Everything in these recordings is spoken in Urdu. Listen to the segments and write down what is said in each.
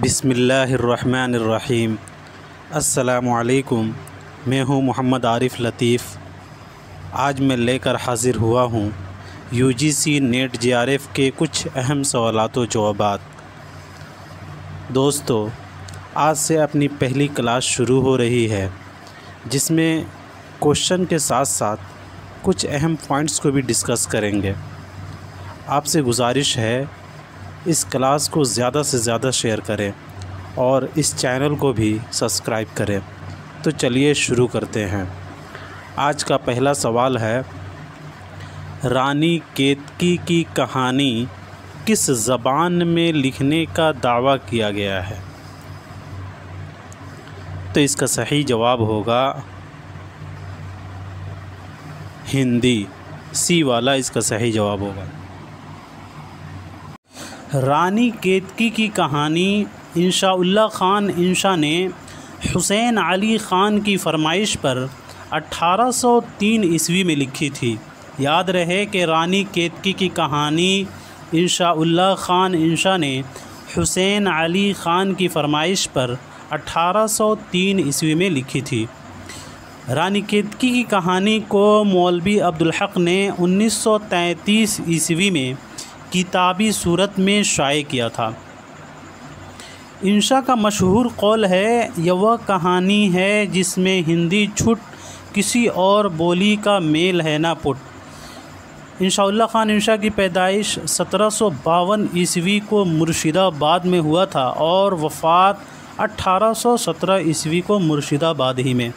بسم اللہ الرحمن الرحیم۔ السلام علیکم، میں ہوں محمد عارف لطیف۔ آج میں لے کر حاضر ہوا ہوں UGC نیٹ JRF کے کچھ اہم سوالات و جوابات۔ دوستو، آج سے اپنی پہلی کلاس شروع ہو رہی ہے، جس میں کوشچن کے ساتھ ساتھ کچھ اہم پوائنٹس کو بھی ڈسکس کریں گے۔ آپ سے گزارش ہے اس کلاس کو زیادہ سے زیادہ شیئر کریں اور اس چینل کو بھی سبسکرائب کریں۔ تو چلیے شروع کرتے ہیں۔ آج کا پہلا سوال ہے، رانی کیتکی کی کہانی کس زبان میں لکھنے کا دعویٰ کیا گیا ہے؟ تو اس کا صحیح جواب ہوگا ہندی، سی والا اس کا صحیح جواب ہوگا۔ رانی کیتکی کی کہانی انشاء اللہ خان انشا نے حسین علی خان کی فرمائش پر 1803 عیسوی میں لکھی تھی۔ یاد رہے کہ رانی کیتکی کی کہانی انشاء اللہ خان انشا نے حسین علی خان کی فرمائش پر 1803 عیسوی میں لکھی تھی۔ رانی کیتکی کی کہانی کو مولوی عبدالحق نے 1933 عیسوی میں کتابی صورت میں شائع کیا تھا۔ انشا کا مشہور قول ہے، یہ وہ کہانی ہے جس میں ہندی چھٹ کسی اور بولی کا میل ہے نہ پٹ۔ انشاء اللہ خان انشا کی پیدائش 1752 عیسوی کو مرشد آباد میں ہوا تھا اور وفات 1817 عیسوی کو مرشد آباد ہی میں۔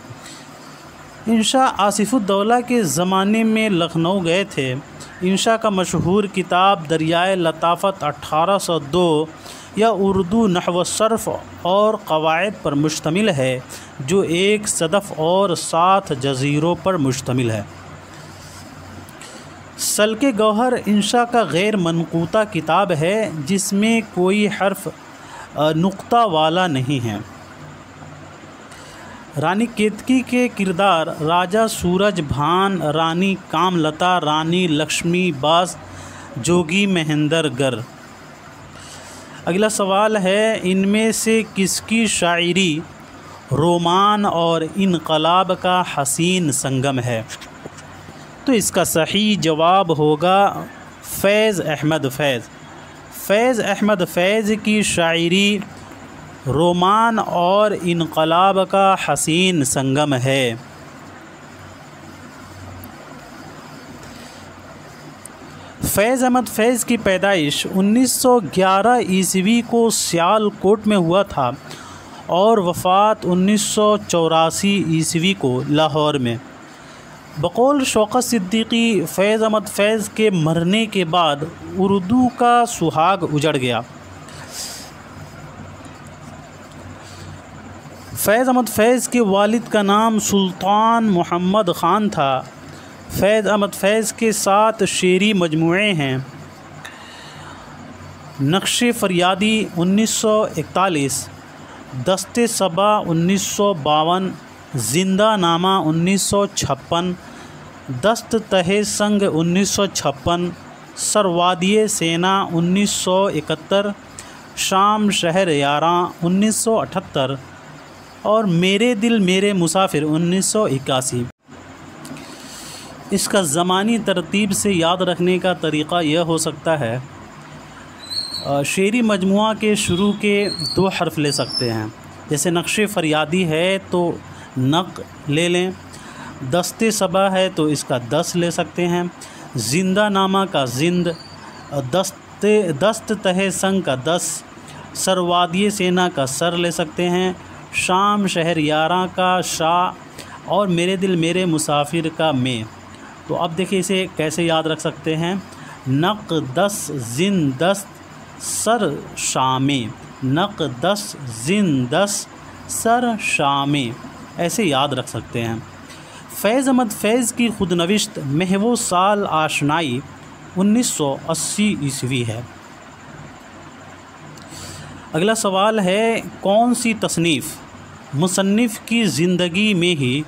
انشا آصف الدولہ کے زمانے میں لکھنؤ گئے تھے۔ انشا کا مشہور کتاب دریائے لطافت 1802 یا اردو نحو و صرف اور قواعد پر مشتمل ہے، جو ایک صدف اور 7 جزیروں پر مشتمل ہے۔ سلک گوہر انشا کا غیر منقوطہ کتاب ہے، جس میں کوئی حرف نقطہ والا نہیں ہے۔ رانی کیتکی کے کردار راجہ سورج بھان، رانی کاملتا، رانی لکشمی باس، جوگی مہندر گر۔ اگلا سوال ہے، ان میں سے کس کی شاعری رومان اور انقلاب کا حسین سنگم ہے؟ تو اس کا صحیح جواب ہوگا فیض احمد فیض۔ فیض احمد فیض کی شاعری رومان اور انقلاب کا حسین سنگم ہے۔ فیض احمد فیض کی پیدائش 1911 عیسوی کو سیال کوٹ میں ہوا تھا اور وفات 1984 عیسوی کو لاہور میں۔ بقول شوکت صدیقی، فیض احمد فیض کے مرنے کے بعد اردو کا سہاگ اجڑ گیا۔ فیض احمد فیض کے والد کا نام سلطان محمد خان تھا۔ فیض احمد فیض کے 7 شعری مجموعے ہیں: نقش فریادی 1941، دست صبا 1952، زندہ نامہ 1956، دست تہ سنگ 1956، سروادی سینا 1971، شام شہر یاراں 1978 اور میرے دل میرے مسافر 1981۔ اس کا زمانی ترتیب سے یاد رکھنے کا طریقہ یہ ہو سکتا ہے، شعری مجموعہ کے شروع کے 2 حرف لے سکتے ہیں، جیسے نقش فریادی ہے تو نق لے لیں، دست صبا ہے تو اس کا دس لے سکتے ہیں، زندہ نامہ کا زند، دست تہ سنگ کا دس، سروادی سینا کا سر لے سکتے ہیں، شام شہر یاراں کا شا اور میرے دل میرے مسافر کا میں۔ تو اب دیکھیں اسے کیسے یاد رکھ سکتے ہیں، نق دس زن دس سر شامیں، نق دس زن دس سر شامیں، ایسے یاد رکھ سکتے ہیں۔ فیض احمد فیض کی خود نوشت محو سال آشنائی 1980 عیسوی ہے۔ اگلا سوال ہے، کون سی تصنیف مصنف کی زندگی میں ہی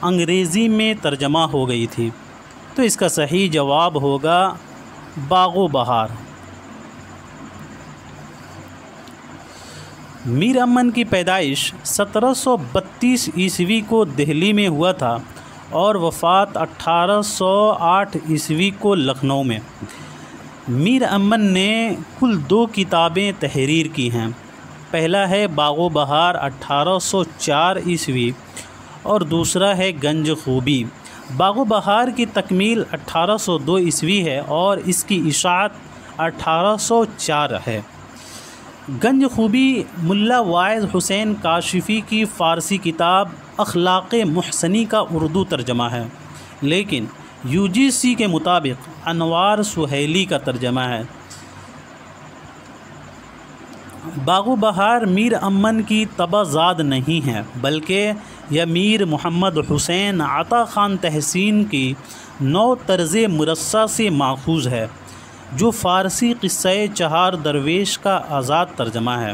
انگریزی میں ترجمہ ہو گئی تھی؟ تو اس کا صحیح جواب ہوگا باغ و بہار۔ میر امن کی پیدائش 1732 عیسوی کو دہلی میں ہوا تھا اور وفات 1808 عیسوی کو لکھنؤ میں۔ میر امن نے کل 2 کتابیں تحریر کی ہیں۔ پہلا ہے باغ و بہار 1804 عیسوی اور دوسرا ہے گنج خوبی۔ باغ و بہار کی تکمیل 1802 عیسوی ہے اور اس کی اشاعت 1804 ہے۔ گنج خوبی ملا واعظ حسین کاشفی کی فارسی کتاب اخلاق محسنی کا اردو ترجمہ ہے، لیکن UGC کے مطابق انوار سہیلی کا ترجمہ ہے۔ باغ و بہار میر امن کی طبع زاد نہیں ہے، بلکہ یہ میر محمد حسین عطا خان تحسین کی نو طرز مرصع سے ماخوذ ہے، جو فارسی قصہ چہار درویش کا آزاد ترجمہ ہے۔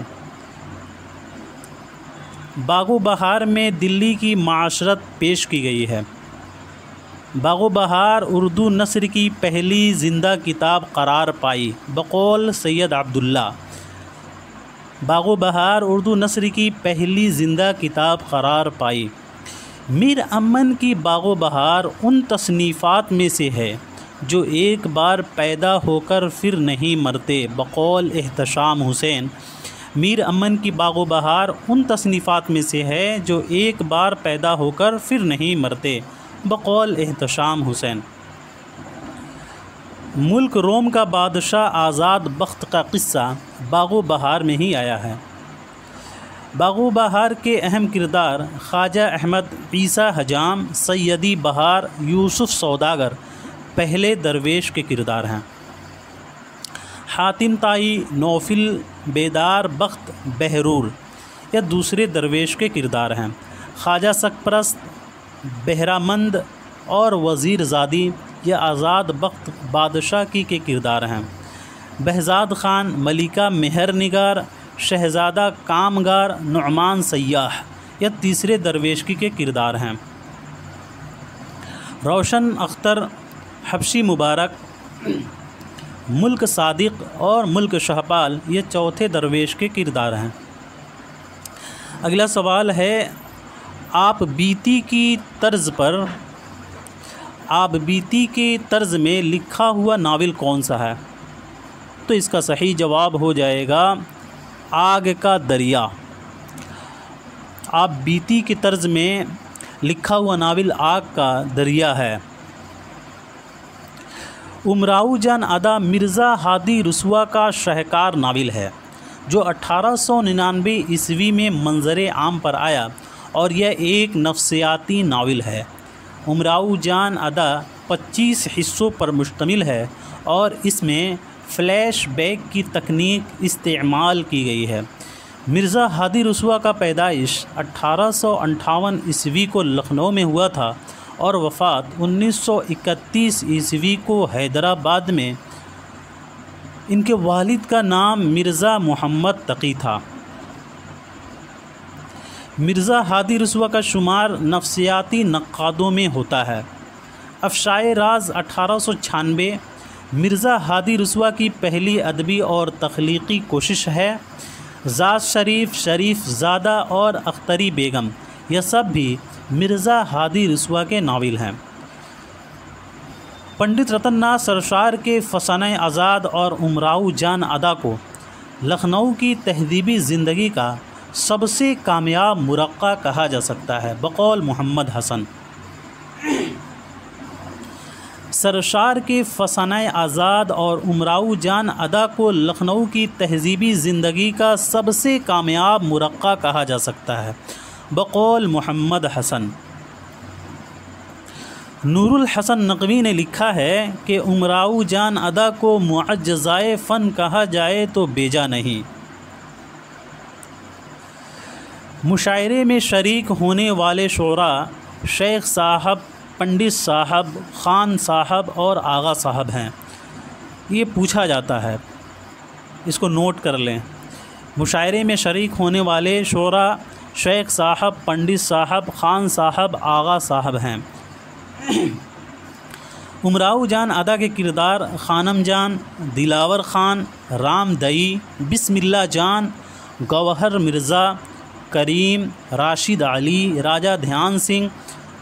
باغ و بہار میں دلی کی معاشرت پیش کی گئی ہے۔ باغ و بہار اردو نثر کی پہلی زندہ کتاب قرار پائی بقول سید عبداللہ۔ باغ و بہار اردو نثر کی پہلی زندہ کتاب قرار پائی۔ میر امن کی باغ و بہار ان تصنیفات میں سے ہے جو ایک بار پیدا ہو کر پھر نہیں مرتے بقول احتشام حسین۔ میر امن کی باغ و بہار ان تصنیفات میں سے ہے جو ایک بار پیدا ہو کر پھر نہیں مرتے بقول احتشام حسین۔ ملک روم کا بادشاہ آزاد بخت کا قصہ باغ و بہار میں ہی آیا ہے۔ باغ و بہار کے اہم کردار خواجہ احمد عیسیٰ حجام، سیدی بہار، یوسف سوداگر پہلے درویش کے کردار ہیں۔ حاتم طائی، نوفل، بیدار بخت، بہرور یا دوسرے درویش کے کردار ہیں۔ خواجہ سکپرست، بہرامند اور وزیر زادی یا آزاد بخت بادشاہ کی کے کردار ہیں۔ بہزاد خان، ملکہ مہر نگار، شہزادہ کامگار، نعمان سیاح یا تیسرے درویش کی کے کردار ہیں۔ روشن اختر، حبشی مبارک، ملک صادق اور ملک شہپال یہ چوتھے درویش کے کردار ہیں۔ اگلا سوال ہے آپ بیتی کی طرز میں لکھا ہوا ناول کون سا ہے؟ تو اس کا صحیح جواب ہو جائے گا آگ کا دریا۔ آپ بیتی کی طرز میں لکھا ہوا ناول آگ کا دریا ہے۔ امراؤ جان ادا مرزا ہادی رسوا کا شاہکار ناول ہے جو 1899 عیسوی میں منظر عام پر آیا اور یہ ایک نفسیاتی ناول ہے۔ امراؤ جان ادا 25 حصوں پر مشتمل ہے اور اس میں فلیش بیک کی تکنیک استعمال کی گئی ہے۔ مرزا ہادی رسوا کا پیدائش 1858 عیسوی کو لکھنؤ میں ہوا تھا اور وفات 1931 عیسوی کو حیدرآباد میں۔ ان کے والد کا نام مرزا محمد تقی تھا۔ مرزا ہادی رسوا کا شمار نفسیاتی نقادوں میں ہوتا ہے۔ افشائے راز 1896 مرزا ہادی رسوا کی پہلی ادبی اور تخلیقی کوشش ہے۔ ذات شریف، شریف زادہ اور اختری بیگم یہ سب بھی مرزا ہادی رسوا کے ناول ہیں۔ پنڈت رتن ناتھ سرشار کے فسانہ آزاد اور امراؤ جان ادا کو لکھنؤ کی تہذیبی زندگی کا سب سے کامیاب مرقع کہا جا سکتا ہے بقول محمد حسن۔ سرشار کے فسانہ آزاد اور امراؤ جان ادا کو لکھنؤ کی تہذیبی زندگی کا سب سے کامیاب مرقع کہا جا سکتا ہے بقول محمد حسن۔ نور الحسن نقوی نے لکھا ہے کہ امراؤ جان ادا کو معجزائے فن کہا جائے تو بیجا نہیں۔ مشاعرے میں شریک ہونے والے شعراء شیخ صاحب، پنڈت صاحب، خان صاحب اور آغا صاحب ہیں۔ یہ پوچھا جاتا ہے، اس کو نوٹ کر لیں۔ مشاعرے میں شریک ہونے والے شعراء شیخ صاحب، پنڈت صاحب، خان صاحب، آغا صاحب ہیں۔ امراؤ جان ادا کے کردار خانم جان، دلاور خان، رام دئی، بسم اللہ جان، گوہر مرزا، کریم، راشد علی، راجہ دھیان سنگھ،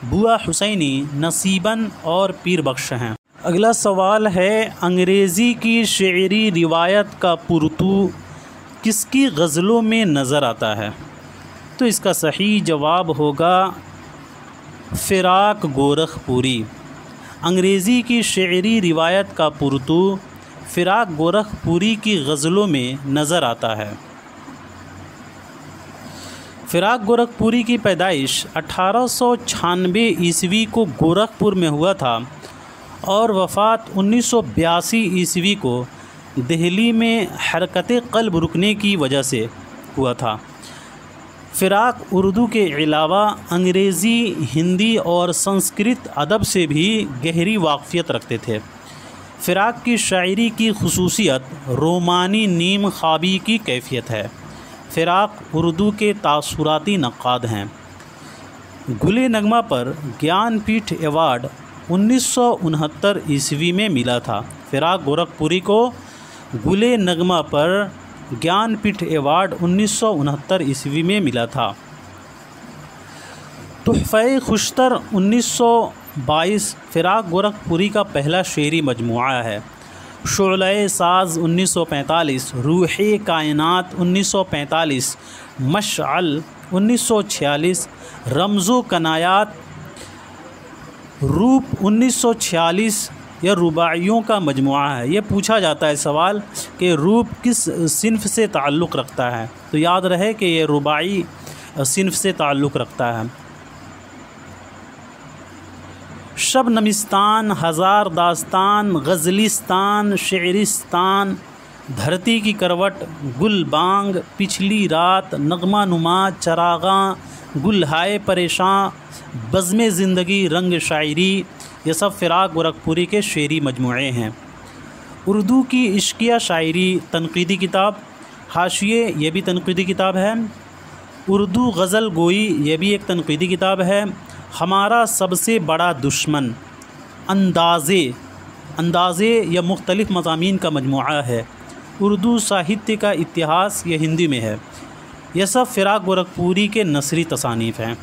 بوا حسینی، نصیباً اور پیر بخش ہیں۔ اگلا سوال ہے، انگریزی کی شعری روایت کا پرتو کس کی غزلوں میں نظر آتا ہے؟ تو اس کا صحیح جواب ہوگا فراق گورکھپوری۔ انگریزی کی شعری روایت کا پرتو فراق گورکھپوری کی غزلوں میں نظر آتا ہے۔ فراق گورکھپوری کی پیدائش 1896 عیسوی کو گورکھپور میں ہوا تھا اور وفات 1982 عیسوی کو دہلی میں حرکت قلب رکنے کی وجہ سے ہوا تھا۔ فراق اردو کے علاوہ انگریزی، ہندی اور سنسکرت ادب سے بھی گہری واقفیت رکھتے تھے۔ فراق کی شاعری کی خصوصیت رومانی نیم خوابی کی کیفیت ہے۔ فراق اردو کے تاثراتی نقاد ہیں۔ گل نغمہ پر گیان پیٹھ ایوارڈ 1969 عیسوی میں ملا تھا۔ فراق گورکھپوری کو گل نغمہ پر گیان پیٹھ ایوارڈ 1969 عیسوی میں ملا تھا۔ تحفہ خوشتر 1922 فراق گورکھپوری کا پہلا شعری مجموعہ ہے۔ شعلۂ ساز 1945، روح کائنات 1945، مشعل 1946، رمز و کنایات روپ 1946 یہ رباعیوں کا مجموعہ ہے۔ یہ پوچھا جاتا ہے سوال کہ روپ کس صنف سے تعلق رکھتا ہے، تو یاد رہے کہ یہ رباعی صنف سے تعلق رکھتا ہے۔ شبنمستان، ہزار داستان، غزلستان، شعرستان، دھرتی کی کروٹ، گل بانگ، پچھلی رات، نغمہ نما، چراغاں، گل ہائے پریشاں، بزم زندگی، رنگ شاعری، یہ سب فراق گورکھپوری کے شعری مجموعے ہیں۔ اردو کی عشقیہ شاعری تنقیدی کتاب، حاشیے یہ بھی تنقیدی کتاب ہے۔ اردو غزل گوئی یہ بھی ایک تنقیدی کتاب ہے۔ ہمارا سب سے بڑا دشمن، اندازے یا مختلف مضامین کا مجموعہ ہے۔ اردو ساہتیہ کا اتہاس یہ ہندی میں ہے۔ یہ سب فراق گورکھپوری کے نثری تصانیف ہیں۔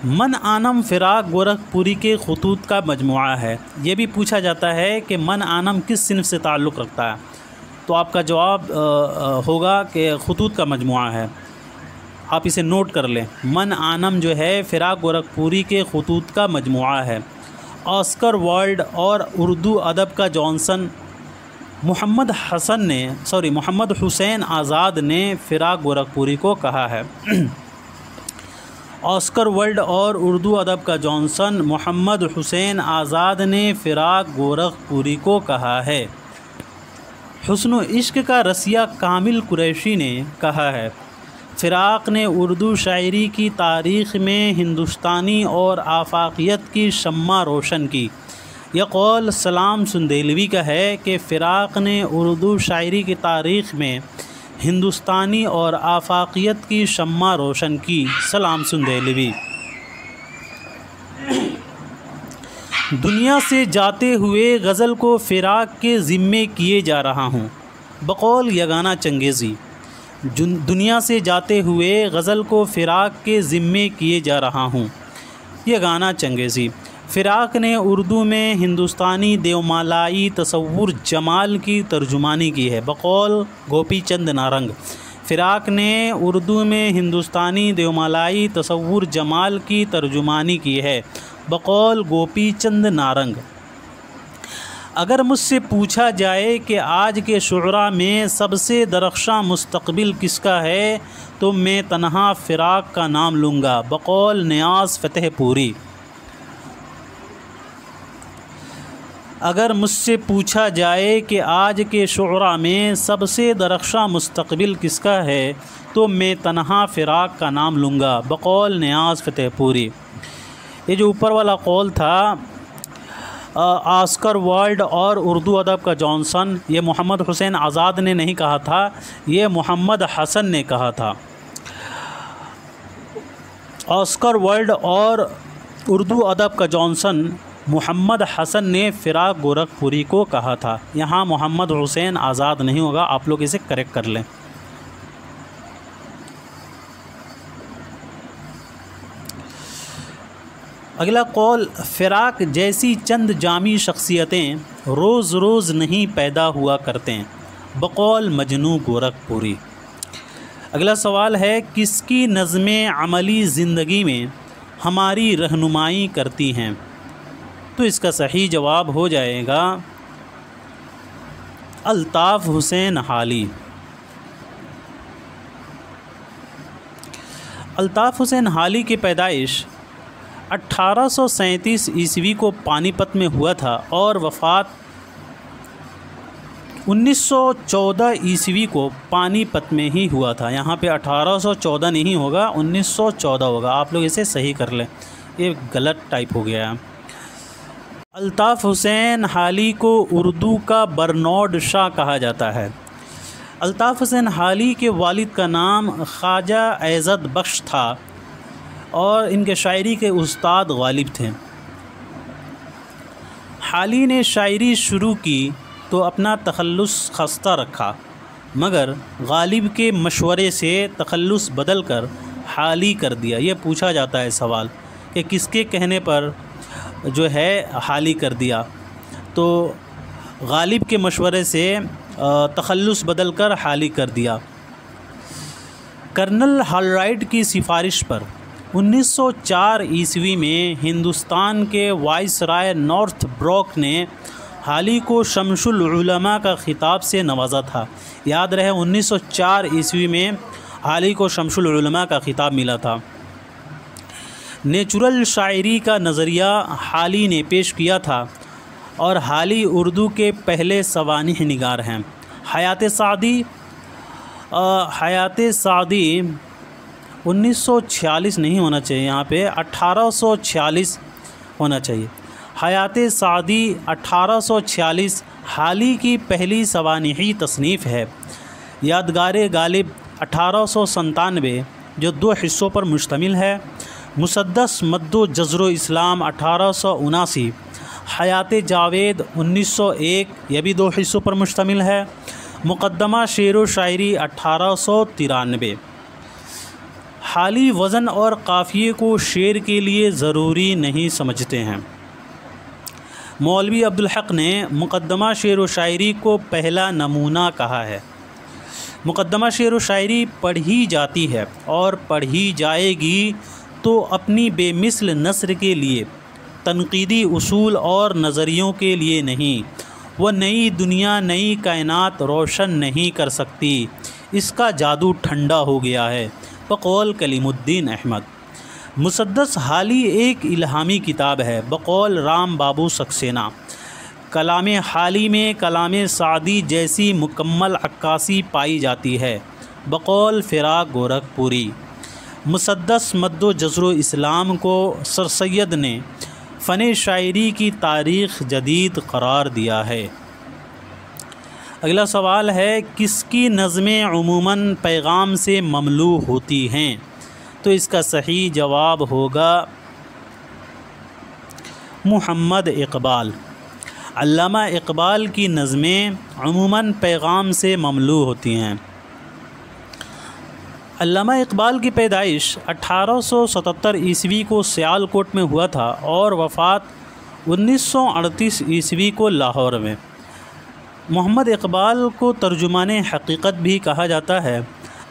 من آنم فراق گورکھپوری کے خطوط کا مجموعہ ہے۔ یہ بھی پوچھا جاتا ہے کہ من آنم کس صنف سے تعلق رکھتا ہے، تو آپ کا جواب ہوگا کہ خطوط کا مجموعہ ہے۔ آپ اسے نوٹ کر لیں، من آنم جو ہے فراق گورکھپوری کے خطوط کا مجموعہ ہے۔ آسکر وائلڈ اور اردو ادب کا جانسن محمد حسین آزاد نے فراق گورکھپوری کو کہا ہے۔ آسکر وائلڈ اور اردو ادب کا جانسن محمد حسین آزاد نے فراق گورکھپوری کو کہا ہے۔ حسن و عشق کا رسیہ کامل قریشی نے کہا ہے، فراق نے اردو شاعری کی تاریخ میں ہندوستانی اور آفاقیت کی شمع روشن کی۔ یہ قول سلام سندیلوی کا ہے کہ فراق نے اردو شاعری کی تاریخ میں ہندوستانی اور آفاقیت کی شمع روشن کی۔ سلام سندیلوی۔ دنیا سے جاتے ہوئے غزل کو فراق کے ذمے کیے جا رہا ہوں، بقول یگانہ چنگیزی۔ دنیا سے جاتے ہوئے غزل کو فراق کے ذمے کیے جا رہا ہوں، یگانہ چنگیزی۔ فراق نے اردو میں ہندوستانی دیومالائی تصور جمال کی ترجمانی کی ہے، بقول گوپی چند نارنگ۔ فراق نے اردو میں ہندوستانی دیومالائی تصور جمال کی ترجمانی کی ہے، بقول گوپی چند نارنگ۔ اگر مجھ سے پوچھا جائے کہ آج کے شعراء میں سب سے درخشاں مستقبل کس کا ہے، تو میں تنہا فراق کا نام لوں گا، بقول نیاز فتح پوری۔ اگر مجھ سے پوچھا جائے کہ آج کے شعراء میں سب سے درخشاں مستقبل کس کا ہے، تو میں تنہا فراق کا نام لوں گا، بقول نیاز فتح پوری۔ یہ جو اوپر والا قول تھا آسکر وائلڈ اور اردو ادب کا جانسن، یہ محمد حسین آزاد نے نہیں کہا تھا، یہ محمد حسن نے کہا تھا۔ آسکر وائلڈ اور اردو ادب کا جانسن محمد حسن نے فراق گورکھپوری کو کہا تھا۔ یہاں محمد حسین آزاد نہیں ہوگا، آپ لوگ اسے کریکٹ کر لیں۔ اگلا قول، فراق جیسی چند جامی شخصیتیں روز روز نہیں پیدا ہوا کرتے، بقول مجنوں گورکھپوری۔ اگلا سوال ہے، کس کی نظمیں عملی زندگی میں ہماری رہنمائی کرتی ہیں؟ تو اس کا صحیح جواب ہو جائے گا الطاف حسین حالی۔ الطاف حسین حالی کی پیدائش 1837 عیسوی کو پانی پت میں ہوا تھا اور وفات 1914 عیسوی کو پانی پت میں ہی ہوا تھا۔ یہاں پہ 1814 نہیں ہوگا، 1914 ہوگا، آپ لوگ اسے صحیح کر لیں، یہ غلط ٹائپ ہو گیا ہے۔ الطاف حسین حالی کو اردو کا برنارڈ شاہ کہا جاتا ہے۔ الطاف حسین حالی کے والد کا نام خواجہ عزت بخش تھا اور ان کے شاعری کے استاد غالب تھے۔ حالی نے شاعری شروع کی تو اپنا تخلص خستہ رکھا، مگر غالب کے مشورے سے تخلص بدل کر حالی کر دیا۔ یہ پوچھا جاتا ہے سوال کہ کس کے کہنے پر جو ہے حالی کر دیا، تو غالب کے مشورے سے تخلص بدل کر حالی کر دیا۔ کرنل ہالرائٹ کی سفارش پر 1904 عیسوی میں ہندوستان کے وائس رائے نارتھ بروک نے حالی کو شمس العلماء کا خطاب سے نوازا تھا۔ یاد رہے 1904 عیسوی میں حالی کو شمس العلماء کا خطاب ملا تھا۔ نیچرل شاعری کا نظریہ حالی نے پیش کیا تھا اور حالی اردو کے پہلے سوانح نگار ہیں۔ حیات سعدی 1946 نہیں ہونا چاہیے، یہاں پہ 1846 ہونا چاہیے۔ حیات سعدی 1846 حالی کی پہلی سوانحی تصنیف ہے۔ یادگار غالب 1897 جو 2 حصوں پر مشتمل ہے۔ مسدس مد و جزر و اسلام 1879۔ حیات جاوید 1901 یہ بھی 2 حصوں پر مشتمل ہے۔ مقدمہ شعر و شاعری 1893۔ حالی وزن اور قافیے کو شعر کے لیے ضروری نہیں سمجھتے ہیں۔ مولوی عبدالحق نے مقدمہ شعر و شاعری کو پہلا نمونہ کہا ہے۔ مقدمہ شعر و شاعری پڑھی جاتی ہے اور پڑھی جائے گی تو اپنی بے مثل نثر کے لیے، تنقیدی اصول اور نظریوں کے لیے نہیں۔ وہ نئی دنیا، نئی کائنات روشن نہیں کر سکتی، اس کا جادو ٹھنڈا ہو گیا ہے، بقول کلیم الدین احمد۔ مسدس حالی ایک الہامی کتاب ہے، بقول رام بابو سکسینہ۔ کلام حالی میں کلام سعدی جیسی مکمل عکاسی پائی جاتی ہے، بقول فراق گورکھپوری۔ مسدس مد و جزر و اسلام کو سر سید نے فن شاعری کی تاریخ جدید قرار دیا ہے۔ اگلا سوال ہے، کس کی نظمیں عموماً پیغام سے مملوء ہوتی ہیں؟ تو اس کا صحیح جواب ہوگا محمد اقبال۔ علامہ اقبال کی نظمیں عموماً پیغام سے مملوء ہوتی ہیں۔ علامہ اقبال کی پیدائش 1877 عیسوی کو سیالکوٹ میں ہوا تھا اور وفات 1938 عیسوی کو لاہور میں۔ محمد اقبال کو ترجمان حقیقت بھی کہا جاتا ہے۔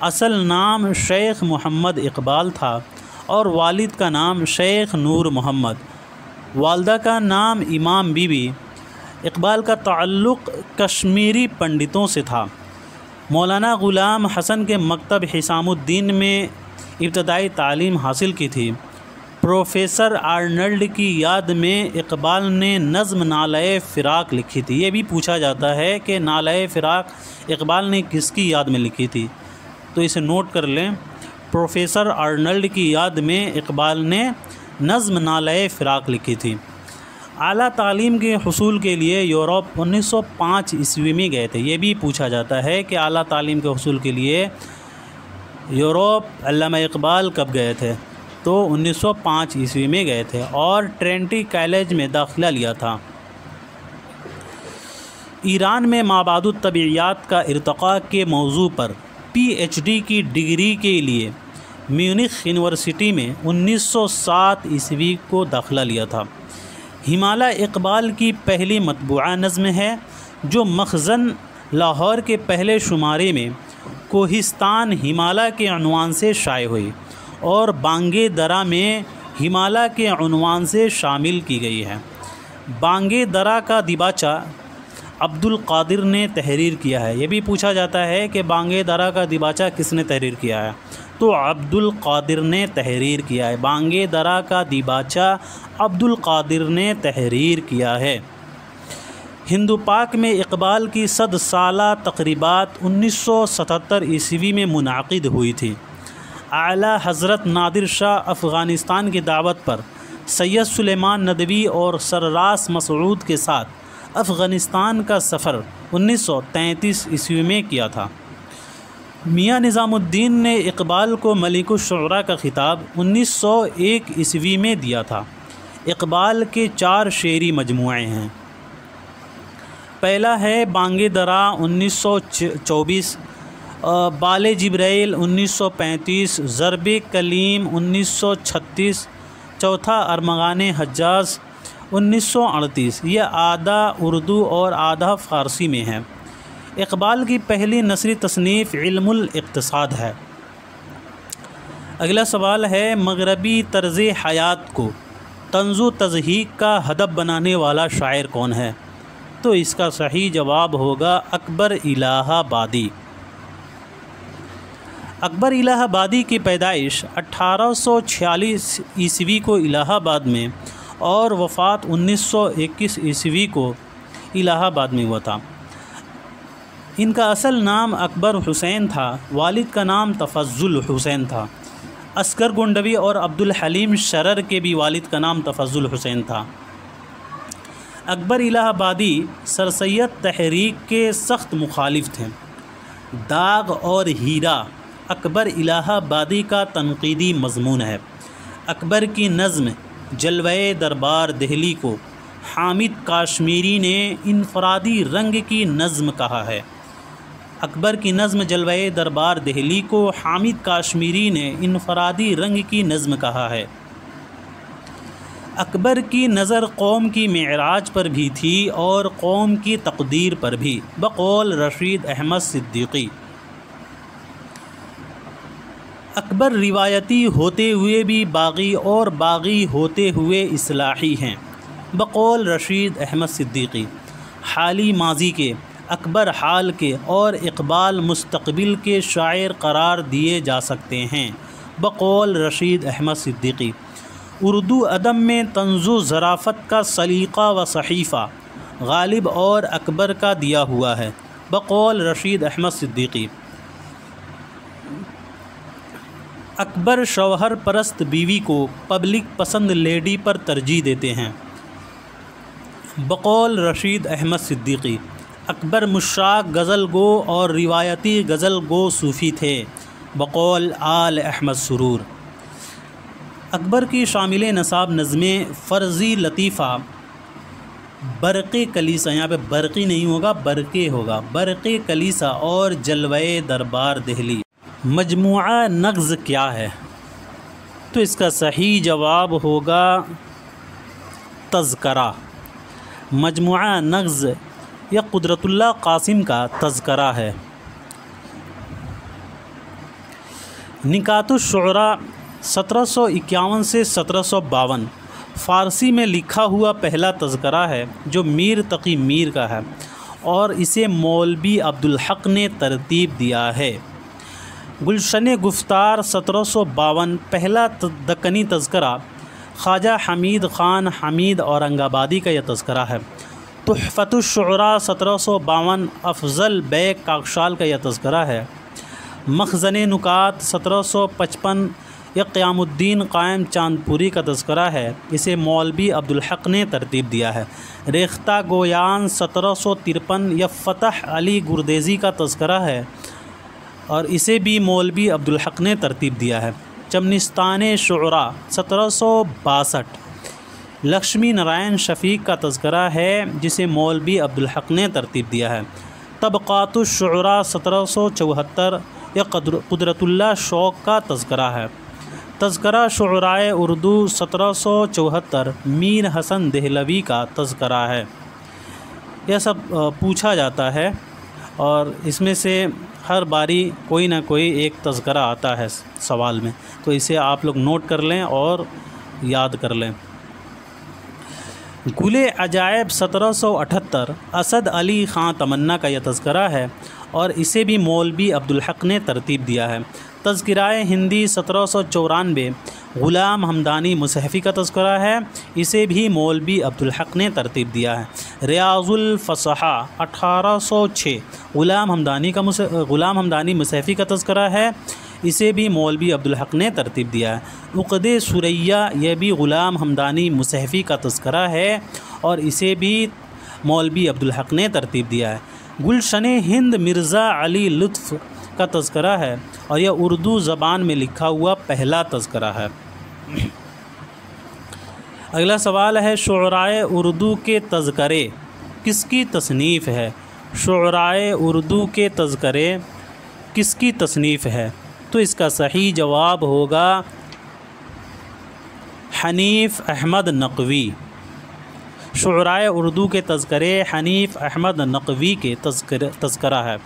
اصل نام شیخ محمد اقبال تھا اور والد کا نام شیخ نور محمد، والدہ کا نام امام بی بی۔ اقبال کا تعلق کشمیری پنڈتوں سے تھا۔ مولانا غلام حسن کے مکتب حسام الدین میں ابتدائی تعلیم حاصل کی تھی۔ پروفیسر آرنلڈ کی یاد میں اقبال نے نظم نالۂ فراق لکھی تھی۔ یہ بھی پوچھا جاتا ہے کہ نالۂ فراق اقبال نے کس کی یاد میں لکھی تھی، تو اسے نوٹ کر لیں۔ پروفیسر آرنلڈ کی یاد میں اقبال نے نظم نالۂ فراق لکھی تھی۔ اعلیٰ تعلیم کے حصول کے لیے یورپ 1905 عیسوی میں گئے تھے۔ یہ بھی پوچھا جاتا ہے کہ اعلیٰ تعلیم کے حصول کے لیے یورپ علامہ اقبال کب گئے تھے، تو 1905 عیسوی میں گئے تھے اور ٹرینٹی کالج میں داخلہ لیا تھا۔ ایران میں مابعد الطبیعیات کا ارتقاء کے موضوع پر پی ایچ ڈی کی ڈگری کے لیے میونخ یونیورسٹی میں 1907 عیسوی کو داخلہ لیا تھا۔ ہمالہ اقبال کی پہلی مطبوعہ نظم ہے جو مخزن لاہور کے پہلے شمارے میں کوہستان ہمالہ کے عنوان سے شائع ہوئی اور بانگے درا میں ہمالہ کے عنوان سے شامل کی گئی ہے۔ بانگے درا کا دیباچہ عبد القادر نے تحریر کیا ہے۔ یہ بھی پوچھا جاتا ہے کہ بانگے درا کا دیباچہ کس نے تحریر کیا ہے، تو عبد القادر نے تحریر کیا ہے۔ بانگے درا کا دیباچہ عبد القادر نے تحریر کیا ہے۔ ہندو پاک میں اقبال کی 100 سالہ تقریبات 1977 عیسوی میں منعقد ہوئی تھی۔ اعلیٰ حضرت نادر شاہ افغانستان کی دعوت پر سید سلیمان ندوی اور سر راس مسعود کے ساتھ افغانستان کا سفر 1933 عیسوی میں کیا تھا۔ میاں نظام الدین نے اقبال کو ملک الشعراء کا خطاب 1901 عیسوی میں دیا تھا۔ اقبال کے 4 شعری مجموعے ہیں۔ پہلا ہے بانگے درا 1924، بال جبرائیل 1935، ضرب کلیم 1936، چوتھا ارمغان حجاز 1938۔ یہ آدھا اردو اور آدھا فارسی میں ہے۔ اقبال کی پہلی نثری تصنیف علم الاقتصاد ہے۔ اگلا سوال ہے مغربی طرز حیات کو طنز و تضحیک کا ہدف بنانے والا شاعر کون ہے؟ تو اس کا صحیح جواب ہوگا اکبر الہ آبادی۔ اکبر الہ آبادی کی پیدائش 1846 عیسوی کو الہ آباد میں اور وفات 1921 عیسوی کو الہ آباد میں ہوا تھا۔ ان کا اصل نام اکبر حسین تھا، والد کا نام تفضل حسین تھا۔ اصغر گنڈوی اور عبدالحلیم شرر کے بھی والد کا نام تفضل حسین تھا۔ اکبر الہ آبادی سر سید تحریک کے سخت مخالف تھے۔ داغ اور ہیرا اکبر الہ آبادی کا تنقیدی مضمون ہے۔ اکبر کی نظم جلوہ دربار دہلی کو حامد کاشمیری نے انفرادی رنگ کی نظم کہا ہے۔ اکبر کی نظم جلوہ دربار دہلی کو حامد کاشمیری نے انفرادی رنگ کی نظم کہا ہے۔ اکبر کی نظر قوم کی معراج پر بھی تھی اور قوم کی تقدیر پر بھی، بقول رشید احمد صدیقی۔ اکبر روایتی ہوتے ہوئے بھی باغی اور باغی ہوتے ہوئے اصلاحی ہیں، بقول رشید احمد صدیقی۔ حالی ماضی کے، اکبر حال کے اور اقبال مستقبل کے شاعر قرار دیے جا سکتے ہیں، بقول رشید احمد صدیقی۔ اردو ادب میں طنز و ظرافت کا سلیقہ و صحیفہ غالب اور اکبر کا دیا ہوا ہے، بقول رشید احمد صدیقی۔ اکبر شوہر پرست بیوی کو پبلک پسند لیڈی پر ترجیح دیتے ہیں، بقول رشید احمد صدیقی۔ اکبر مشاق غزل گو اور روایتی غزل گو صوفی تھے، بقول آل احمد سرور۔ اکبر کی شامل نصاب نظمیں فرزی لطیفہ، برق کلیسا، یہاں پہ برقی نہیں ہوگا برقے ہوگا، برق کلیسا اور جلوہ دربار دہلی۔ مجموعہ نغز کیا ہے؟ تو اس کا صحیح جواب ہوگا تذکرہ۔ مجموعہ نغز یہ قدرت اللہ قاسم کا تذکرہ ہے۔ نکات الشعراء 1751 سے 1752 فارسی میں لکھا ہوا پہلا تذکرہ ہے جو میر تقی میر کا ہے اور اسے مولوی عبدالحق نے ترتیب دیا ہے۔ گلشن گفتار 1752 پہلا دکنی تذکرہ خواجہ حمید خان حمید اورنگ آبادی کا یہ تذکرہ ہے۔ تحفۃ الشعراء 1752 افضل بیگ کاکشال کا یہ تذکرہ ہے۔ مخزن نکات 1755 یہ قیام الدین قائم چاندپوری کا تذکرہ ہے، اسے مولوی عبدالحق نے ترتیب دیا ہے۔ ریختہ گویان 1753 یہ فتح علی گردیزی کا تذکرہ ہے اور اسے بھی مولوی عبدالحق نے ترتیب دیا ہے۔ چمنستان شعراء 1762 لکشمی نارائن شفیق کا تذکرہ ہے جسے مولوی عبدالحق نے ترتیب دیا ہے۔ طبقات الشعراء 1774 یہ قدرت اللہ شوق کا تذکرہ ہے۔ تذکرہ شعرائے اردو 1774 میر حسن دہلوی کا تذکرہ ہے۔ یہ سب پوچھا جاتا ہے اور اس میں سے ہر باری کوئی نہ کوئی ایک تذکرہ آتا ہے سوال میں، تو اسے آپ لوگ نوٹ کر لیں اور یاد کر لیں۔ گل عجائب 1778 اسد علی خان تمنا کا یہ تذکرہ ہے اور اسے بھی مولوی عبدالحق نے ترتیب دیا ہے۔ تذکرۂ ہندی 1794 غلام حمدانی مصحفی کا تذکرہ ہے، اسے بھی مولوی عبدالحق نے ترتیب دیا ہے۔ ریاض الفصحاء 1806 غلام حمدانی مصحفی کا تذکرہ ہے، اسے بھی مولوی عبدالحق نے ترتیب دیا ہے۔ عقد ثریہ یہ بھی غلام حمدانی مصحفی کا تذکرہ ہے اور اسے بھی مولوی عبدالحق نے ترتیب دیا ہے۔ گلشن ہند مرزا علی لطف کا تذکرہ ہے اور یہ اردو زبان میں لکھا ہوا پہلا تذکرہ ہے۔ اگلا سوال ہے شعرائے اردو کے تذکرے کس کی تصنیف ہے؟ شعرائے اردو کے تذکرے کس کی تصنیف ہے؟ تو اس کا صحیح جواب ہوگا حنیف احمد نقوی۔ شعرائے اردو کے تذکرے حنیف احمد نقوی کے تذکرہ ہے۔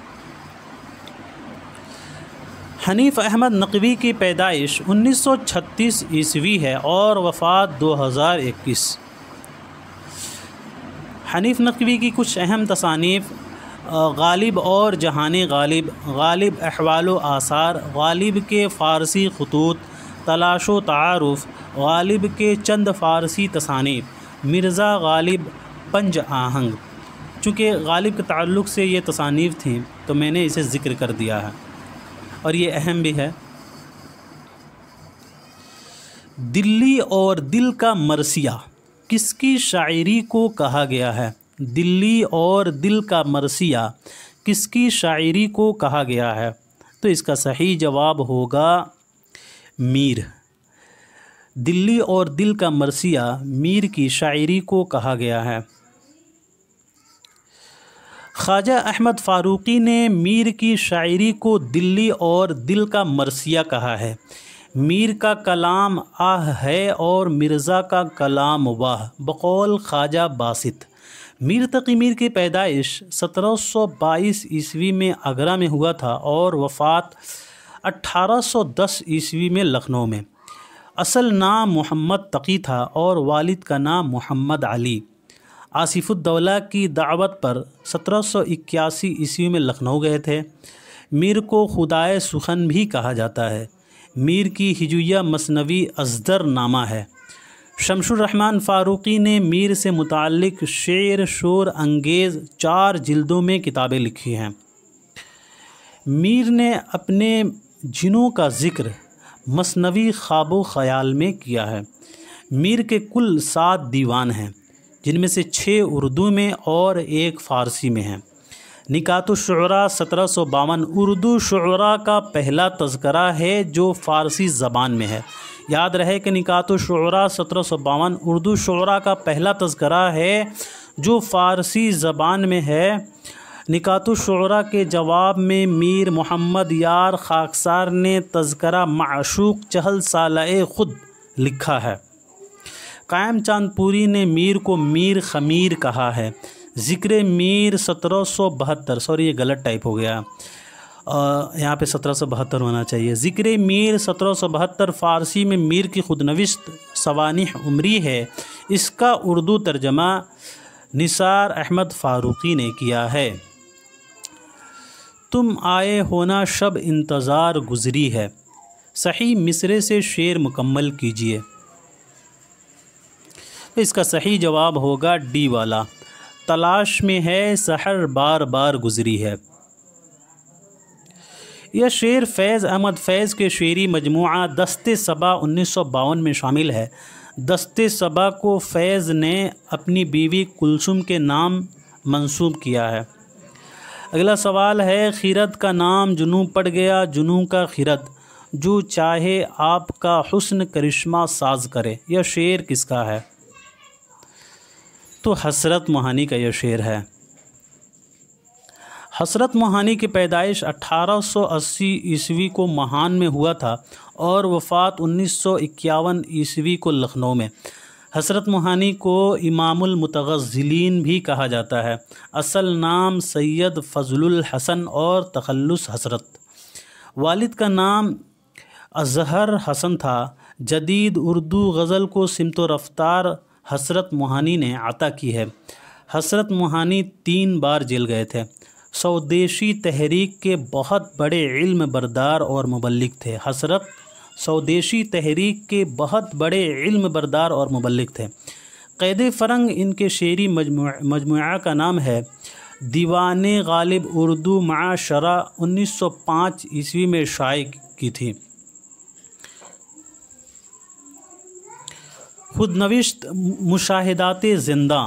حنیف احمد نقوی کی پیدائش 1936 عیسوی ہے اور وفات 2021۔ حنیف نقوی کی کچھ اہم تصانیف: غالب اور جہان غالب، غالب احوال و آثار، غالب کے فارسی خطوط، تلاش و تعارف، غالب کے چند فارسی تصانیف، مرزا غالب پنج آہنگ۔ چونکہ غالب کے تعلق سے یہ تصانیف تھیں تو میں نے اسے ذکر کر دیا ہے اور یہ اہم بھی ہے۔ دلی اور دل کا مرثیہ کس کی شاعری کو کہا گیا ہے؟ دلی اور دل کا مرثیہ کس کی شاعری کو کہا گیا ہے؟ تو اس کا صحیح جواب ہوگا میر۔ دلی اور دل کا مرثیہ میر کی شاعری کو کہا گیا ہے۔ خواجہ احمد فاروقی نے میر کی شاعری کو دلی اور دل کا مرثیہ کہا ہے۔ میر کا کلام آہ ہے اور مرزا کا کلام واہ، بقول خواجہ باسط۔ میر تقی میر کی پیدائش 1722 عیسوی میں آگرہ میں ہوا تھا اور وفات 1810 عیسوی میں لکھنؤ میں۔ اصل نام محمد تقی تھا اور والد کا نام محمد علی۔ آصف الدولہ کی دعوت پر 1781 عیسوی میں لکھنؤ گئے تھے۔ میر کو خدائے سخن بھی کہا جاتا ہے۔ میر کی ہجویہ مثنوی ازدر نامہ ہے۔ شمس الرحمن فاروقی نے میر سے متعلق شعر شور انگیز 4 جلدوں میں کتابیں لکھی ہیں۔ میر نے اپنے جنوں کا ذکر مثنوی خواب و خیال میں کیا ہے۔ میر کے کل 7 دیوان ہیں جن میں سے 6 اردو میں اور 1 فارسی میں ہیں۔ نکات الشعراء 1752 اردو شعراء کا پہلا تذکرہ ہے جو فارسی زبان میں ہے۔ یاد رہے کہ نکات الشعراء 1752 اردو شعراء کا پہلا تذکرہ ہے جو فارسی زبان میں ہے۔ نکات الشعراء کے جواب میں میر محمد یار خاکسار نے تذکرہ معشوق 40 سالہ خود لکھا ہے۔ قائم چاند پوری نے میر کو میر خمیر کہا ہے۔ ذکر میر 1772 سوری یہ غلط ٹائپ ہو گیا، یہاں پہ 1772 ہونا چاہیے۔ ذکر میر 1772 فارسی میں میر کی خودنوشت سوانح عمری ہے۔ اس کا اردو ترجمہ نثار احمد فاروقی نے کیا ہے۔ تم آئے ہونا شب انتظار گزری ہے، صحیح مصرے سے شعر مکمل کیجیے۔ اس کا صحیح جواب ہوگا ڈی والا، تلاش میں ہے سحر بار بار گزری ہے۔ یہ شعر فیض احمد فیض کے شعری مجموعہ دست صبا 1952 میں شامل ہے۔ دست صبا کو فیض نے اپنی بیوی کلثوم کے نام منسوب کیا ہے۔ اگلا سوال ہے خیرت کا نام جنوں پڑ گیا، جنوں کا خیرت، جو چاہے آپ کا حسن کرشمہ ساز کرے۔ یہ شعر کس کا ہے؟ تو حسرت موہانی کا یہ شعر ہے۔ حسرت موہانی کی پیدائش 1880 عیسوی کو مہان میں ہوا تھا اور وفات 1951 عیسوی کو لکھنؤ میں۔ حسرت موہانی کو امام المتغزلین بھی کہا جاتا ہے۔ اصل نام سید فضل الحسن اور تخلص حسرت۔ والد کا نام اظہر حسن تھا۔ جدید اردو غزل کو سمت و رفتار حسرت موہانی نے عطا کی ہے۔ حسرت موہانی 3 بار جیل گئے تھے۔ سودیشی تحریک کے بہت بڑے علم بردار اور مبلغ تھے۔ حسرت سودیشی تحریک کے بہت بڑے علم بردار اور مبلغ تھے۔ قید فرنگ ان کے شعری مجموعہ کا نام ہے۔ دیوان غالب اردو مع شرح 1905 عیسوی میں شائع کی تھی۔ خودنوشت مشاہدات زندہ۔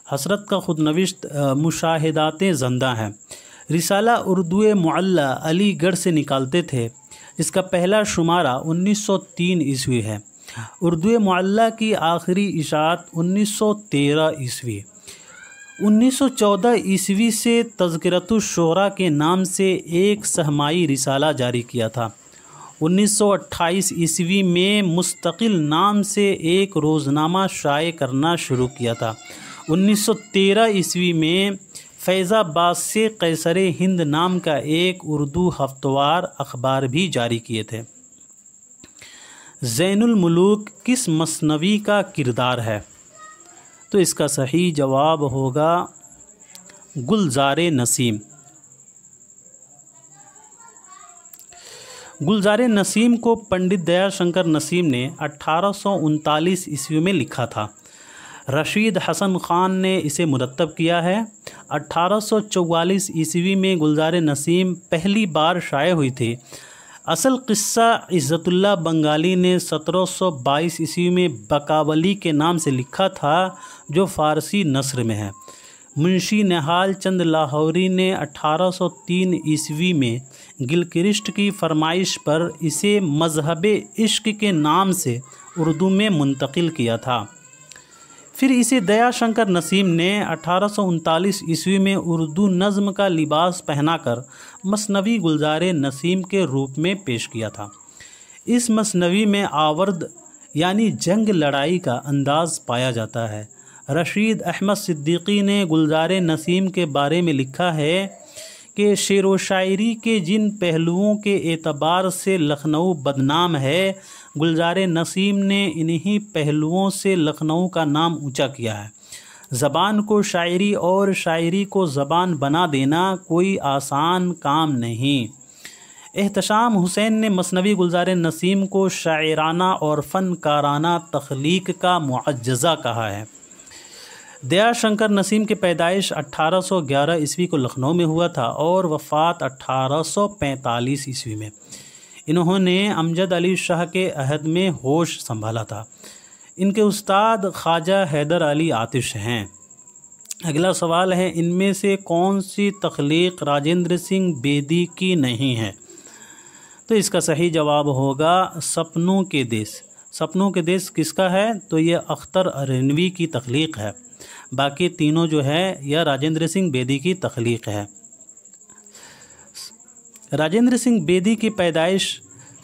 حسرت کا خودنوشت مشاہدات زندہ ہے۔ رسالہ اردو معلی علی گڑھ سے نکالتے تھے، جس کا پہلا شمارہ 1903 عیسوی ہے۔ اردو معلی کی آخری اشاعت 1913 عیسوی۔ 1914 عیسوی سے تذکرۃ الشعراء کے نام سے ایک سہمائی رسالہ جاری کیا تھا۔ 1928 عیسوی میں مستقل نام سے ایک روزنامہ شائع کرنا شروع کیا تھا۔ 1913 عیسوی میں فیض آباد سے قیصر ہند نام کا ایک اردو ہفتوار اخبار بھی جاری کیے تھے۔ زین الملوک کس مثنوی کا کردار ہے؟ تو اس کا صحیح جواب ہوگا گلزار نسیم۔ گلزار نسیم کو پنڈت دیا شنکر نسیم نے 1839 عیسوی میں لکھا تھا۔ رشید حسن خان نے اسے مرتب کیا ہے۔ 1844 عیسوی میں گلزار نسیم پہلی بار شائع ہوئی تھی۔ اصل قصہ عزت اللہ بنگالی نے 1722 عیسوی میں بکاولی کے نام سے لکھا تھا، جو فارسی نثر میں ہے۔ منشی نہال چند لاہوری نے 1803 عیسوی میں گلکرسٹ کی فرمائش پر اسے مذہب عشق کے نام سے اردو میں منتقل کیا تھا۔ پھر اسے دیا شنکر نسیم نے 1839 عیسوی میں اردو نظم کا لباس پہنا کر مثنوی گلزار نسیم کے روپ میں پیش کیا تھا۔ اس مثنوی میں آورد یعنی جنگ لڑائی کا انداز پایا جاتا ہے۔ رشید احمد صدیقی نے گلزار نسیم کے بارے میں لکھا ہے کہ شعر و شاعری کے جن پہلوؤں کے اعتبار سے لکھنؤ بدنام ہے، گلزار نسیم نے انہی پہلوؤں سے لکھنؤ کا نام اونچا کیا ہے۔ زبان کو شاعری اور شاعری کو زبان بنا دینا کوئی آسان کام نہیں۔ احتشام حسین نے مثنوی گلزار نسیم کو شاعرانہ اور فنکارانہ تخلیق کا معجزہ کہا ہے۔ دیا شنکر نسیم کی پیدائش 1811 عیسوی کو لکھنؤ میں ہوا تھا اور وفات 1845 عیسوی میں۔ انہوں نے امجد علی شاہ کے عہد میں ہوش سنبھالا تھا۔ ان کے استاد خواجہ حیدر علی آتش ہیں۔ اگلا سوال ہے، ان میں سے کون سی تخلیق راجندر سنگھ بیدی کی نہیں ہے؟ تو اس کا صحیح جواب ہوگا سپنوں کے دیس۔ سپنوں کے دیس کس کا ہے؟ تو یہ اختر ارنوی کی تخلیق ہے۔ باقی تینوں جو ہے یہ راجندر سنگھ بیدی کی تخلیق ہے۔ راجندر سنگھ بیدی کی پیدائش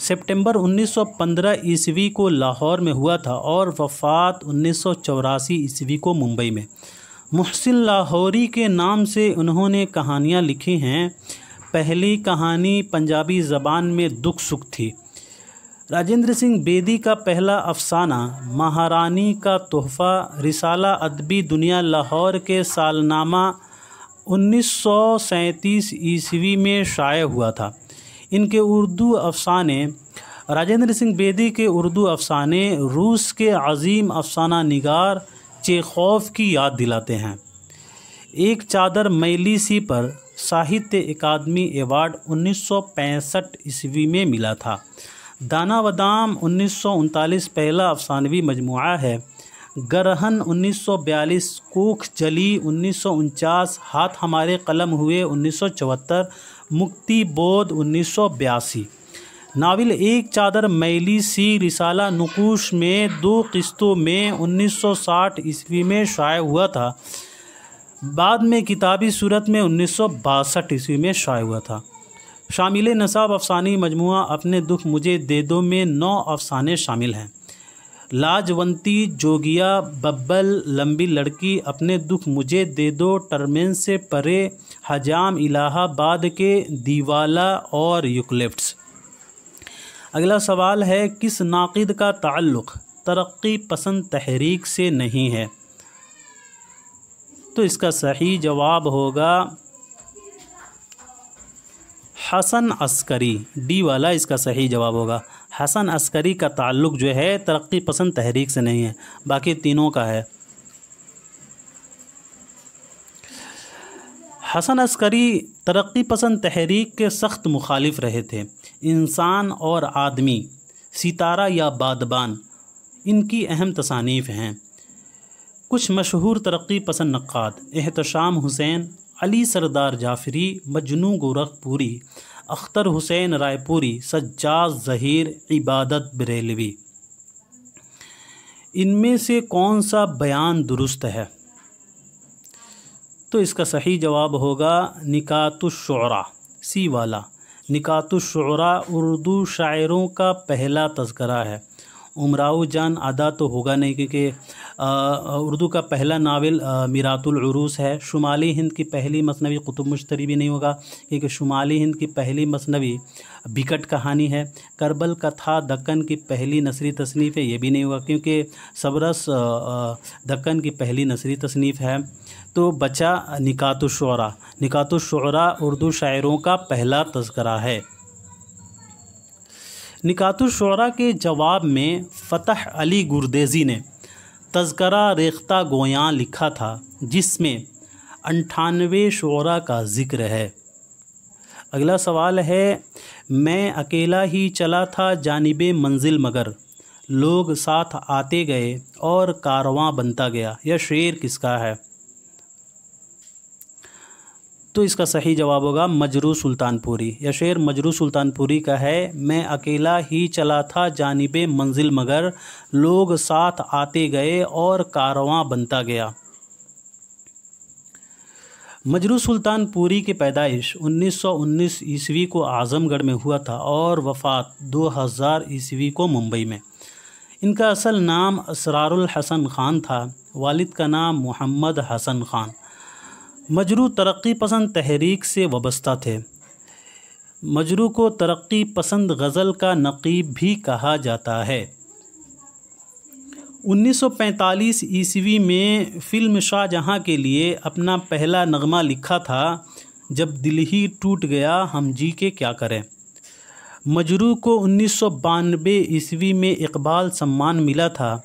سپٹمبر 1915 عیسوی کو لاہور میں ہوا تھا اور وفات 1984 عیسوی کو ممبئی میں۔ محسن لاہوری کے نام سے انہوں نے کہانیاں لکھی ہیں۔ پہلی کہانی پنجابی زبان میں دکھ سکھ تھی۔ راجندر سنگھ بیدی کا پہلا افسانہ مہارانی کا تحفہ رسالہ ادبی دنیا لاہور کے سالنامہ 1937 عیسوی میں شائع ہوا تھا۔ ان کے اردو افسانے راجندر سنگھ بیدی کے اردو افسانے روس کے عظیم افسانہ نگار چیخوف کی یاد دلاتے ہیں۔ ایک چادر میلی سی پر ساہتیہ اکادمی ایوارڈ 1965 عیسوی میں ملا تھا۔ دانا و دام 1939 پہلا افسانوی مجموعہ ہے۔ گرہن 1942، کوکھ جلی 1949، ہاتھ ہمارے قلم ہوئے 1974، مکتی بودھ 1982۔ ناول ایک چادر میلی سی رسالہ نقوش میں 2 قسطوں میں 1960 عیسوی میں شائع ہوا تھا۔ بعد میں کتابی صورت میں 1962 عیسوی میں شائع ہوا تھا۔ شامل نصاب افسانوی مجموعہ اپنے دکھ مجھے دے دو میں 9 افسانے شامل ہیں۔ لاجونتی، جوگیا، ببل، لمبی لڑکی، اپنے دکھ مجھے دے دو، ٹرمین سے پرے، حجام الہ آباد کے، دیوالا اور یوکلپٹس۔ اگلا سوال ہے، کس ناقد کا تعلق ترقی پسند تحریک سے نہیں ہے؟ تو اس کا صحیح جواب ہوگا حسن عسکری، ڈی والا اس کا صحیح جواب ہوگا۔ حسن عسکری کا تعلق جو ہے ترقی پسند تحریک سے نہیں ہے، باقی تینوں کا ہے۔ حسن عسکری ترقی پسند تحریک کے سخت مخالف رہے تھے۔ انسان اور آدمی، ستارہ یا بادبان ان کی اہم تصانیف ہیں۔ کچھ مشہور ترقی پسند نقاد: احتشام حسین، علی سردار جعفری، مجنوں گورکھپوری، اختر حسین رائے پوری، سجاد ظہیر، عبادت بریلوی۔ ان میں سے کون سا بیان درست ہے؟ تو اس کا صحیح جواب ہوگا نکات الشعراء، سی والا۔ نکات الشعراء اردو شاعروں کا پہلا تذکرہ ہے۔ امراؤ جان ادا تو ہوگا نہیں، کیونکہ اردو کا پہلا ناول میرات العروس ہے۔ شمالی ہند کی پہلی مثنوی قطب مشتری بھی نہیں ہوگا، کیونکہ شمالی ہند کی پہلی مثنوی بکٹ کہانی ہے۔ کربل کتھا دکن کی پہلی نثری تصنیف ہے، یہ بھی نہیں ہوگا، کیونکہ سبرس دکن کی پہلی نثری تصنیف ہے۔ تو بچا نکات الشعراء۔ نکات الشعراء اردو شاعروں کا پہلا تذکرہ ہے۔ نکات الشعراء کے جواب میں فتح علی گردیزی نے تذکرہ ریختہ گویاں لکھا تھا، جس میں 98 شعراء کا ذکر ہے۔ اگلا سوال ہے، میں اکیلا ہی چلا تھا جانب منزل مگر، لوگ ساتھ آتے گئے اور کارواں بنتا گیا، یہ شعر کس کا ہے؟ تو اس کا صحیح جواب ہوگا مجروح سلطان پوری۔ یہ شعر مجروح سلطان پوری کا ہے۔ میں اکیلا ہی چلا تھا جانب منزل مگر، لوگ ساتھ آتے گئے اور کارواں بنتا گیا۔ مجروح سلطان پوری کی پیدائش 1919 عیسوی کو اعظم گڑھ میں ہوا تھا اور وفات 2000 عیسوی کو ممبئی میں۔ ان کا اصل نام اسرار الحسن خان تھا، والد کا نام محمد حسن خان۔ مجروح ترقی پسند تحریک سے وابستہ تھے۔ مجروح کو ترقی پسند غزل کا نقیب بھی کہا جاتا ہے۔ 1945 عیسوی میں فلم شاہ جہاں کے لیے اپنا پہلا نغمہ لکھا تھا، جب دل ہی ٹوٹ گیا ہم جی کے کیا کریں۔ مجروح کو 1992 عیسوی میں اقبال سمان ملا تھا،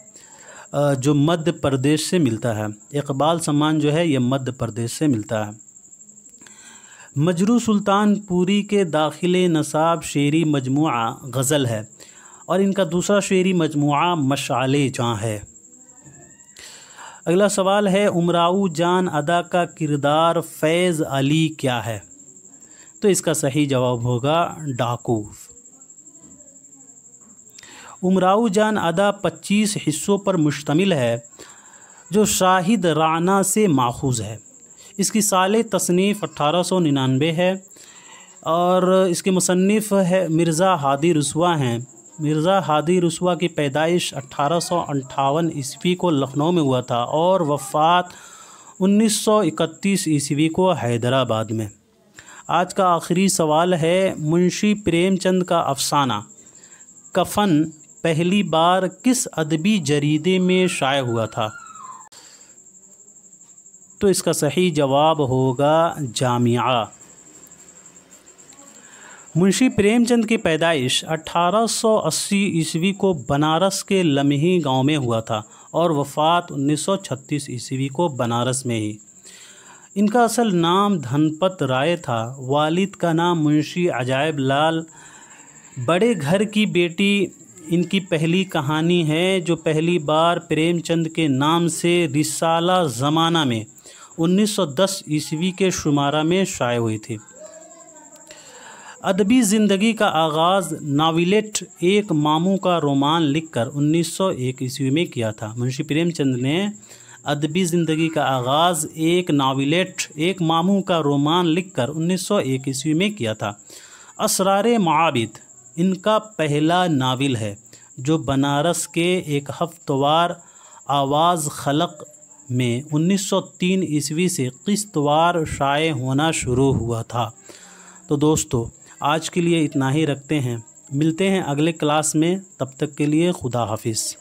جو مدھیہ پردیش سے ملتا ہے۔ اقبال سمان جو ہے یہ مدھیہ پردیش سے ملتا ہے۔ مجروح سلطان پوری کے داخل نصاب شعری مجموعہ غزل ہے، اور ان کا دوسرا شعری مجموعہ مشعل جاں ہے۔ اگلا سوال ہے، امراؤ جان ادا کا کردار فیض علی کیا ہے؟ تو اس کا صحیح جواب ہوگا ڈاکو۔ امراؤ جان ادا 25 حصوں پر مشتمل ہے، جو شاہد رانا سے ماخوذ ہے۔ اس کی سال تصنیف 1899 ہے، اور اس کے مصنف ہے مرزا ہادی رسوا ہیں۔ مرزا ہادی رسوا کی پیدائش 1858 عیسوی کو لکھنؤ میں ہوا تھا اور وفات 1931 عیسوی کو حیدرآباد میں۔ آج کا آخری سوال ہے، منشی پریم چند کا افسانہ کفن پہلی بار کس ادبی جریدے میں شائع ہوا تھا؟ تو اس کا صحیح جواب ہوگا جامعہ۔ منشی پریم چند کی پیدائش 1880 عیسوی کو بنارس کے لمحی گاؤں میں ہوا تھا اور وفات 1936 عیسوی کو بنارس میں ہی۔ ان کا اصل نام دھنپت رائے تھا، والد کا نام منشی عجائب لال۔ بڑے گھر کی بیٹی ان کی پہلی کہانی ہے، جو پہلی بار پریم چند کے نام سے رسالہ زمانہ میں 1910 عیسوی کے شمارہ میں شائع ہوئی تھی۔ ادبی زندگی کا آغاز ناولٹ ایک ماموں کا رومان لکھ کر 1901 عیسوی میں کیا تھا۔ منشی پریم چند نے ادبی زندگی کا آغاز ایک ناولیٹ ایک ماموں کا رومان لکھ کر 1901 عیسوی میں کیا تھا۔ اسرار معابد ان کا پہلا ناول ہے جو بنارس کے ایک ہفتوار آواز خلق میں 1903 عیسوی سے قسط وار شائع ہونا شروع ہوا تھا۔ تو دوستو آج کے لیے اتنا ہی رکھتے ہیں، ملتے ہیں اگلے کلاس میں، تب تک کے لیے خدا حافظ۔